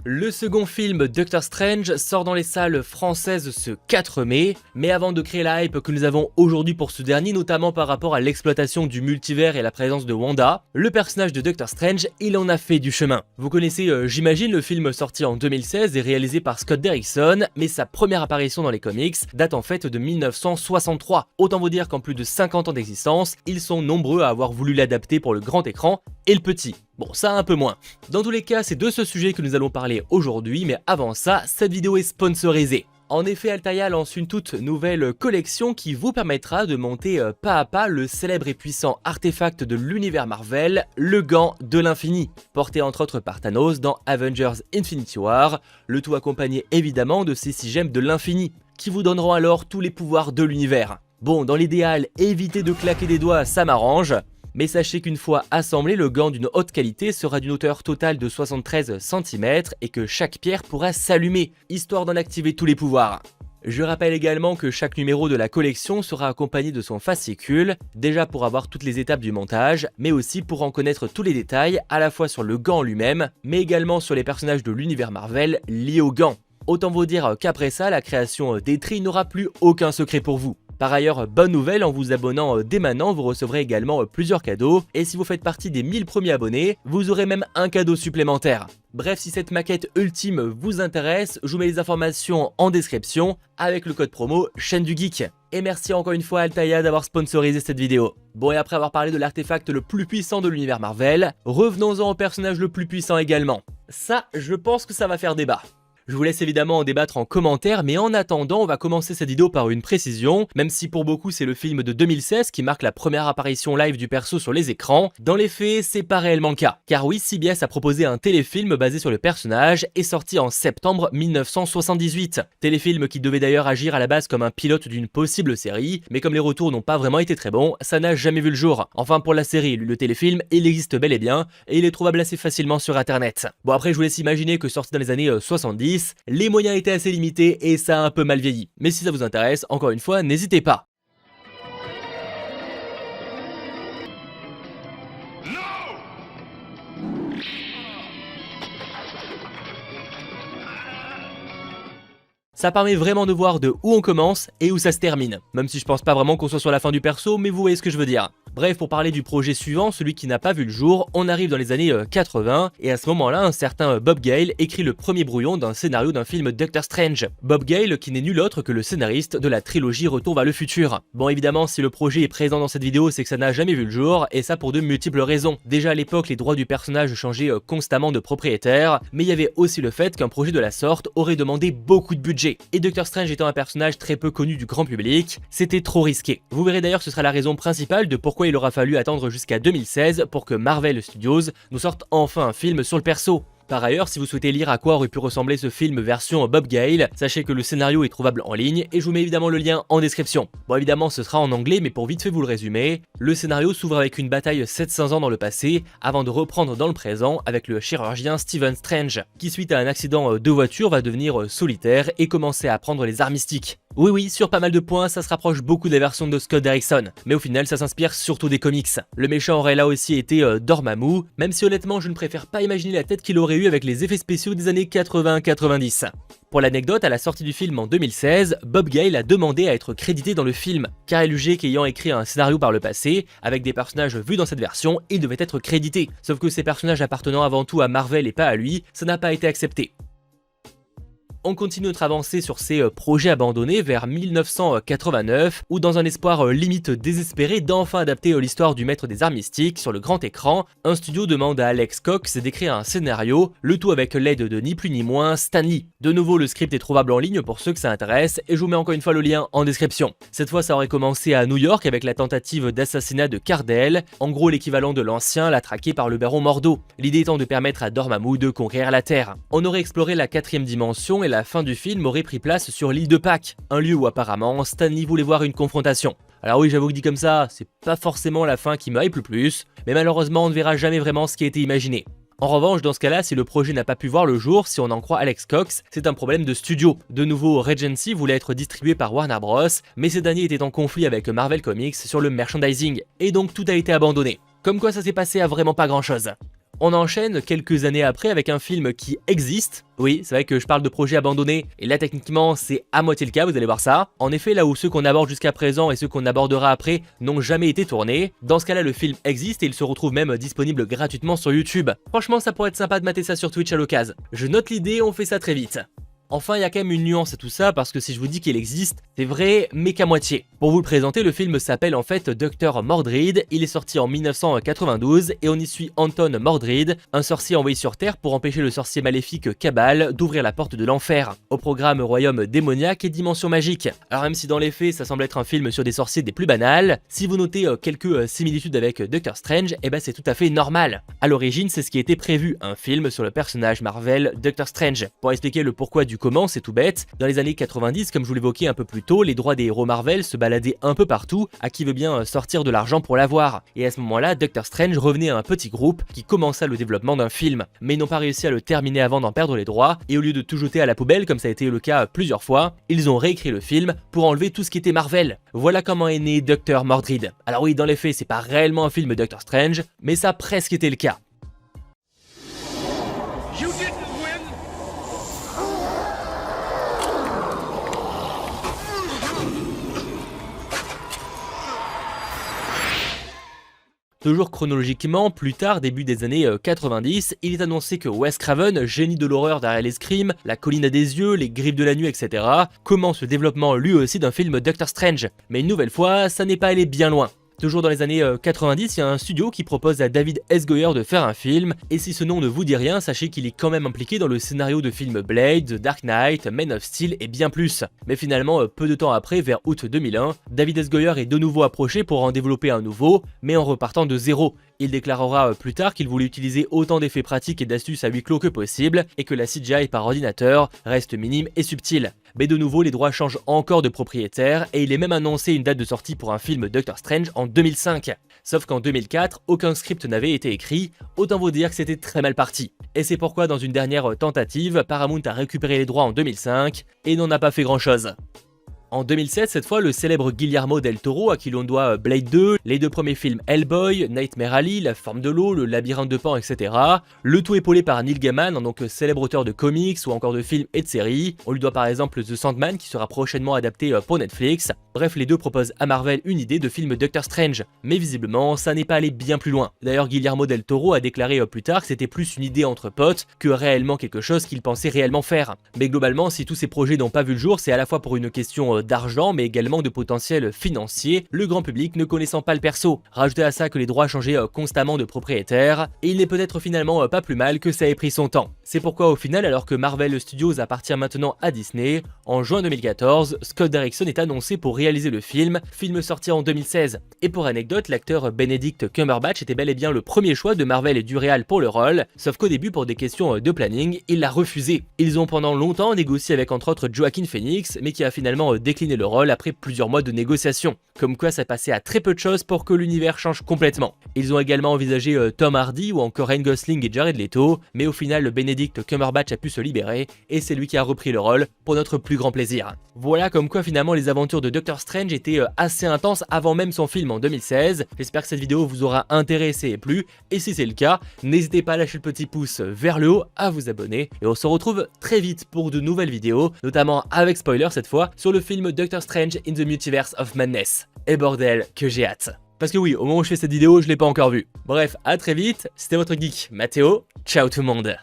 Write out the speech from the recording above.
Le second film Doctor Strange sort dans les salles françaises ce 4 mai, mais avant de créer la hype que nous avons aujourd'hui pour ce dernier, notamment par rapport à l'exploitation du multivers et la présence de Wanda, le personnage de Doctor Strange, il en a fait du chemin. Vous connaissez, j'imagine, le film sorti en 2016 et réalisé par Scott Derrickson, mais sa première apparition dans les comics date en fait de 1963. Autant vous dire qu'en plus de 50 ans d'existence, ils sont nombreux à avoir voulu l'adapter pour le grand écran et le petit. Bon, ça un peu moins. Dans tous les cas, c'est de ce sujet que nous allons parler aujourd'hui, mais avant ça, cette vidéo est sponsorisée. En effet, Altaïa lance une toute nouvelle collection qui vous permettra de monter pas à pas le célèbre et puissant artefact de l'univers Marvel, le gant de l'infini, porté entre autres par Thanos dans Avengers Infinity War, le tout accompagné évidemment de ces 6 gemmes de l'infini, qui vous donneront alors tous les pouvoirs de l'univers. Bon, dans l'idéal, évitez de claquer des doigts, ça m'arrange. Mais sachez qu'une fois assemblé, le gant d'une haute qualité sera d'une hauteur totale de 73 cm et que chaque pierre pourra s'allumer, histoire d'en activer tous les pouvoirs. Je rappelle également que chaque numéro de la collection sera accompagné de son fascicule, déjà pour avoir toutes les étapes du montage, mais aussi pour en connaître tous les détails, à la fois sur le gant lui-même, mais également sur les personnages de l'univers Marvel liés au gant. Autant vous dire qu'après ça, la création d'Etri n'aura plus aucun secret pour vous. Par ailleurs, bonne nouvelle, en vous abonnant dès maintenant, vous recevrez également plusieurs cadeaux, et si vous faites partie des 1000 premiers abonnés, vous aurez même un cadeau supplémentaire. Bref, si cette maquette ultime vous intéresse, je vous mets les informations en description, avec le code promo Chaîne du Geek. Et merci encore une fois à Altaïa d'avoir sponsorisé cette vidéo. Bon, et après avoir parlé de l'artefact le plus puissant de l'univers Marvel, revenons-en au personnage le plus puissant également. Ça, je pense que ça va faire débat. Je vous laisse évidemment en débattre en commentaire, mais en attendant, on va commencer cette vidéo par une précision, même si pour beaucoup c'est le film de 2016 qui marque la première apparition live du perso sur les écrans, dans les faits, c'est pas réellement le cas. Car oui, CBS a proposé un téléfilm basé sur le personnage et sorti en septembre 1978. Téléfilm qui devait d'ailleurs agir à la base comme un pilote d'une possible série, mais comme les retours n'ont pas vraiment été très bons, ça n'a jamais vu le jour. Enfin pour la série, le téléfilm, il existe bel et bien, et il est trouvable assez facilement sur internet. Bon après je vous laisse imaginer que sorti dans les années 70, les moyens étaient assez limités et ça a un peu mal vieilli. Mais si ça vous intéresse, encore une fois, n'hésitez pas. Ça permet vraiment de voir de où on commence et où ça se termine. Même si je pense pas vraiment qu'on soit sur la fin du perso, mais vous voyez ce que je veux dire. Bref, pour parler du projet suivant, celui qui n'a pas vu le jour, on arrive dans les années 80, et à ce moment-là, un certain Bob Gale écrit le premier brouillon d'un scénario d'un film Doctor Strange. Bob Gale qui n'est nul autre que le scénariste de la trilogie Retour vers le futur. Bon évidemment, si le projet est présent dans cette vidéo, c'est que ça n'a jamais vu le jour, et ça pour de multiples raisons. Déjà à l'époque, les droits du personnage changeaient constamment de propriétaire, mais il y avait aussi le fait qu'un projet de la sorte aurait demandé beaucoup de budget. Et Doctor Strange étant un personnage très peu connu du grand public, c'était trop risqué. Vous verrez d'ailleurs, ce sera la raison principale de pourquoi il aura fallu attendre jusqu'à 2016 pour que Marvel Studios nous sorte enfin un film sur le perso. Par ailleurs, si vous souhaitez lire à quoi aurait pu ressembler ce film version Bob Gale, sachez que le scénario est trouvable en ligne et je vous mets évidemment le lien en description. Bon évidemment ce sera en anglais mais pour vite fait vous le résumer, le scénario s'ouvre avec une bataille 700 ans dans le passé avant de reprendre dans le présent avec le chirurgien Stephen Strange, qui suite à un accident de voiture va devenir solitaire et commencer à apprendre les arts mystiques. Oui, sur pas mal de points, ça se rapproche beaucoup des versions de Scott Derrickson, mais au final ça s'inspire surtout des comics. Le méchant aurait là aussi été Dormammu, même si honnêtement je ne préfère pas imaginer la tête qu'il aurait eu avec les effets spéciaux des années 80-90. Pour l'anecdote, à la sortie du film en 2016, Bob Gale a demandé à être crédité dans le film, car LUG ayant écrit un scénario par le passé, avec des personnages vus dans cette version, il devait être crédité. Sauf que ces personnages appartenant avant tout à Marvel et pas à lui, ça n'a pas été accepté. On continue notre avancée sur ces projets abandonnés vers 1989, où dans un espoir limite désespéré d'enfin adapter l'histoire du maître des arts mystiques sur le grand écran, un studio demande à Alex Cox d'écrire un scénario, le tout avec l'aide de ni plus ni moins Stan Lee. De nouveau, le script est trouvable en ligne pour ceux que ça intéresse, et je vous mets encore une fois le lien en description. Cette fois, ça aurait commencé à New York avec la tentative d'assassinat de Cardell, en gros l'équivalent de l'ancien, là traqué par le baron Mordo. L'idée étant de permettre à Dormammu de conquérir la Terre. On aurait exploré la 4ème dimension et la fin du film aurait pris place sur l'île de Pâques, un lieu où apparemment Stan Lee voulait voir une confrontation. Alors oui, j'avoue que dit comme ça, c'est pas forcément la fin qui me hype le plus, mais malheureusement on ne verra jamais vraiment ce qui a été imaginé. En revanche, dans ce cas-là, si le projet n'a pas pu voir le jour, si on en croit Alex Cox, c'est un problème de studio. De nouveau, Regency voulait être distribué par Warner Bros, mais ces derniers étaient en conflit avec Marvel Comics sur le merchandising, et donc tout a été abandonné. Comme quoi ça s'est passé à vraiment pas grand chose. On enchaîne quelques années après avec un film qui existe. Oui, c'est vrai que je parle de projet abandonné, et là techniquement c'est à moitié le cas, vous allez voir ça. En effet, là où ceux qu'on aborde jusqu'à présent et ceux qu'on abordera après n'ont jamais été tournés, dans ce cas-là le film existe et il se retrouve même disponible gratuitement sur YouTube. Franchement ça pourrait être sympa de mater ça sur Twitch à l'occasion. Je note l'idée, on fait ça très vite. Enfin, il y a quand même une nuance à tout ça, parce que si je vous dis qu'il existe, c'est vrai, mais qu'à moitié. Pour vous le présenter, le film s'appelle en fait Dr Mordrid, il est sorti en 1992, et on y suit Anton Mordrid, un sorcier envoyé sur Terre pour empêcher le sorcier maléfique Cabal d'ouvrir la porte de l'enfer. Au programme royaume démoniaque et dimension magique. Alors même si dans les faits, ça semble être un film sur des sorciers des plus banals, si vous notez quelques similitudes avec Doctor Strange, eh ben c'est tout à fait normal. À l'origine, c'est ce qui était prévu, un film sur le personnage Marvel Doctor Strange. Pour expliquer le pourquoi du comment, c'est tout bête. Dans les années 90, comme je vous l'évoquais un peu plus tôt, les droits des héros Marvel se baladaient un peu partout, à qui veut bien sortir de l'argent pour l'avoir. Et à ce moment-là, Doctor Strange revenait à un petit groupe qui commença le développement d'un film. Mais ils n'ont pas réussi à le terminer avant d'en perdre les droits, et au lieu de tout jeter à la poubelle, comme ça a été le cas plusieurs fois, ils ont réécrit le film pour enlever tout ce qui était Marvel. Voilà comment est né Dr Mordrid. Alors oui, dans les faits, c'est pas réellement un film Doctor Strange, mais ça a presque été le cas. Toujours chronologiquement, plus tard, début des années 90, il est annoncé que Wes Craven, génie de l'horreur derrière les Scream, La colline à des yeux, Les griffes de la nuit, etc., commence le développement lui aussi d'un film Doctor Strange. Mais une nouvelle fois, ça n'est pas allé bien loin. Toujours dans les années 90, il y a un studio qui propose à David S. Goyer de faire un film, et si ce nom ne vous dit rien, sachez qu'il est quand même impliqué dans le scénario de films Blade, The Dark Knight, Man of Steel et bien plus. Mais finalement, peu de temps après, vers août 2001, David S. Goyer est de nouveau approché pour en développer un nouveau, mais en repartant de zéro. Il déclarera plus tard qu'il voulait utiliser autant d'effets pratiques et d'astuces à huis clos que possible, et que la CGI par ordinateur reste minime et subtile. Mais de nouveau, les droits changent encore de propriétaire, et il est même annoncé une date de sortie pour un film Doctor Strange en 2005. Sauf qu'en 2004, aucun script n'avait été écrit, autant vous dire que c'était très mal parti. Et c'est pourquoi dans une dernière tentative, Paramount a récupéré les droits en 2005, et n'en a pas fait grand chose. En 2007, cette fois, le célèbre Guillermo del Toro, à qui l'on doit Blade 2, les deux premiers films Hellboy, Nightmare Alley, La forme de l'eau, Le labyrinthe de Pan, etc. Le tout épaulé par Neil Gaiman, donc célèbre auteur de comics ou encore de films et de séries. On lui doit par exemple The Sandman, qui sera prochainement adapté pour Netflix. Bref, les deux proposent à Marvel une idée de film Doctor Strange. Mais visiblement, ça n'est pas allé bien plus loin. D'ailleurs, Guillermo del Toro a déclaré plus tard que c'était plus une idée entre potes que réellement quelque chose qu'il pensait réellement faire. Mais globalement, si tous ces projets n'ont pas vu le jour, c'est à la fois pour une question d'argent mais également de potentiel financier, le grand public ne connaissant pas le perso. Rajoutez à ça que les droits changeaient constamment de propriétaire, et il n'est peut-être finalement pas plus mal que ça ait pris son temps. C'est pourquoi au final, alors que Marvel Studios appartient maintenant à Disney, en juin 2014, Scott Derrickson est annoncé pour réaliser le film sorti en 2016. Et pour anecdote, l'acteur Benedict Cumberbatch était bel et bien le premier choix de Marvel et du réal pour le rôle, sauf qu'au début pour des questions de planning, il l'a refusé. Ils ont pendant longtemps négocié avec entre autres Joaquin Phoenix, mais qui a finalement décliné le rôle après plusieurs mois de négociations. Comme quoi ça passait à très peu de choses pour que l'univers change complètement. Ils ont également envisagé Tom Hardy ou encore Ryan Gosling et Jared Leto, mais au final Benedict Cumberbatch a pu se libérer et c'est lui qui a repris le rôle pour notre plus grand plaisir. Voilà comme quoi finalement les aventures de Doctor Strange étaient assez intenses avant même son film en 2016. J'espère que cette vidéo vous aura intéressé et plu, et si c'est le cas, n'hésitez pas à lâcher le petit pouce vers le haut, à vous abonner, et on se retrouve très vite pour de nouvelles vidéos, notamment avec spoiler cette fois, sur le film Doctor Strange in the Multiverse of Madness. Et bordel, que j'ai hâte. Parce que oui, au moment où je fais cette vidéo, je l'ai pas encore vu. Bref, à très vite, c'était votre geek Mathéo, ciao tout le monde.